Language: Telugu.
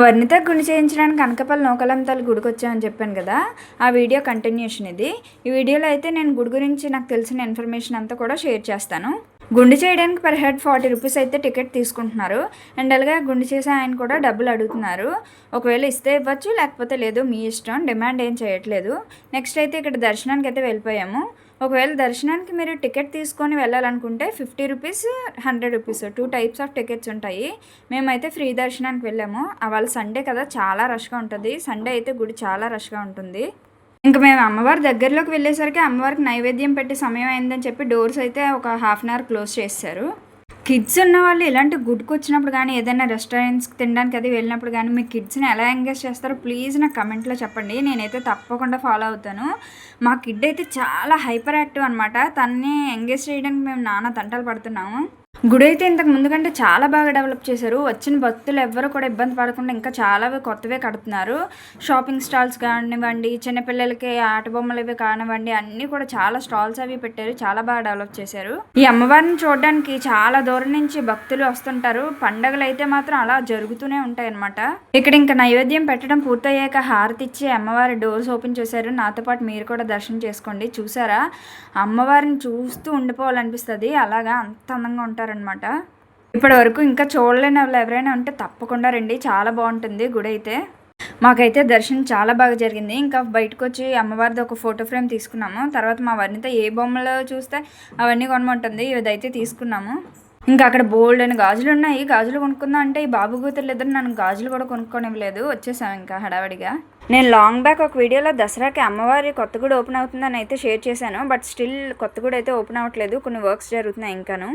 వర్ణిత గుండు చేయించడానికి అనకాపల్లి నూకాలమ్మ తల్లి గుడికొచ్చామని చెప్పాను కదా, ఆ వీడియో కంటిన్యూషన్ ఇది. ఈ వీడియోలో అయితే నేను గుడి గురించి నాకు తెలిసిన ఇన్ఫర్మేషన్ అంతా కూడా షేర్ చేస్తాను. గుండు చేయడానికి పర్ హెడ్ 40 రూపీస్ అయితే టికెట్ తీసుకుంటున్నారు. అండ్ అలాగే గుండు చేసే ఆయన కూడా డబ్బులు అడుగుతున్నారు. ఒకవేళ ఇస్తే ఇవ్వచ్చు, లేకపోతే లేదు, మీ ఇష్టం, డిమాండ్ ఏం చేయట్లేదు. నెక్స్ట్ అయితే ఇక్కడ దర్శనానికి అయితే వెళ్ళిపోయాము. ఒకవేళ దర్శనానికి మీరు టికెట్ తీసుకొని వెళ్ళాలనుకుంటే 50 rupees, 100 rupees 2 types of tickets ఉంటాయి. మేమైతే ఫ్రీ దర్శనానికి వెళ్ళాము. అవాళ సండే కదా, చాలా రష్గా ఉంటుంది. సండే అయితే గుడి చాలా రష్గా ఉంటుంది. ఇంకా మేము అమ్మవారి దగ్గరలోకి వెళ్ళేసరికి అమ్మవారికి నైవేద్యం పెట్టే సమయం అయిందని చెప్పి డోర్స్ అయితే ఒక హాఫ్ అన్ అవర్ క్లోజ్ చేశారు. కిడ్స్ ఉన్న వాళ్ళు ఇలాంటి గుడికి వచ్చినప్పుడు కానీ, ఏదైనా రెస్టారెంట్స్కి తినడానికి అది వెళ్ళినప్పుడు కానీ మీ కిడ్స్ని ఎలా ఎంగేజ్ చేస్తారో ప్లీజ్ నాకు కమెంట్లో చెప్పండి. నేనైతే తప్పకుండా ఫాలో అవుతాను. మా కిడ్ అయితే చాలా హైపర్ యాక్టివ్ అనమాట. తనని ఎంగేజ్ చేయడానికి మేము నానా తంటాలు పడుతున్నాము. గుడి అయితే ఇంతకు ముందు కంటే చాలా బాగా డెవలప్ చేశారు. వచ్చిన భక్తులు ఎవ్వరూ కూడా ఇబ్బంది పడకుండా ఇంకా చాలా కొత్తవే కడుతున్నారు. షాపింగ్ స్టాల్స్ కానివ్వండి, చిన్నపిల్లలకి ఆట బొమ్మలు ఇవి కానివ్వండి, అన్నీ కూడా చాలా స్టాల్స్ అవి పెట్టారు. చాలా బాగా డెవలప్ చేశారు. ఈ అమ్మవారిని చూడడానికి చాలా దూరం నుంచి భక్తులు వస్తుంటారు. పండగలు అయితే మాత్రం అలా జరుగుతూనే ఉంటాయి అనమాట. ఇక్కడ ఇంకా నైవేద్యం పెట్టడం పూర్తయ్యాక హారతి ఇచ్చి అమ్మవారి డోర్స్ ఓపెన్ చేశారు. నాతో పాటు మీరు కూడా దర్శనం చేసుకోండి. చూసారా, అమ్మవారిని చూస్తూ ఉండిపోవాలనిపిస్తుంది. అలాగా అంత అందంగా ఉంటారు అనమాట. ఇప్పటి వరకు ఇంకా చూడలేని వాళ్ళు ఎవరైనా ఉంటే తప్పకుండా రండి. చాలా బాగుంటుంది గుడి అయితే. మాకైతే దర్శనం చాలా బాగా జరిగింది. ఇంకా బయటకు వచ్చి అమ్మవారిది ఒక ఫోటో ఫ్రేమ్ తీసుకున్నాము. తర్వాత మా వర్ణిత ఏ బొమ్మలో చూస్తే అవన్నీ కొనమంటుంది. ఇదైతే తీసుకున్నాము. ఇంకా అక్కడ బోల్డ్ అని గాజులు ఉన్నాయి. గాజులు కొనుక్కుందాం అంటే ఈ బాబు కూతురు ఇద్దరు నన్ను గాజులు కూడా కొనుక్కోనివ్వలేదు. వచ్చేసాం ఇంకా హడావడిగా. నేను లాంగ్ బ్యాక్ ఒక వీడియోలో దసరాకి అమ్మవారి కొత్త గుడి ఓపెన్ అవుతుందని అయితే షేర్ చేశాను. బట్ స్టిల్ కొత్త గుడి అయితే ఓపెన్ అవ్వట్లేదు. కొన్ని వర్క్స్ జరుగుతున్నాయి ఇంకాను.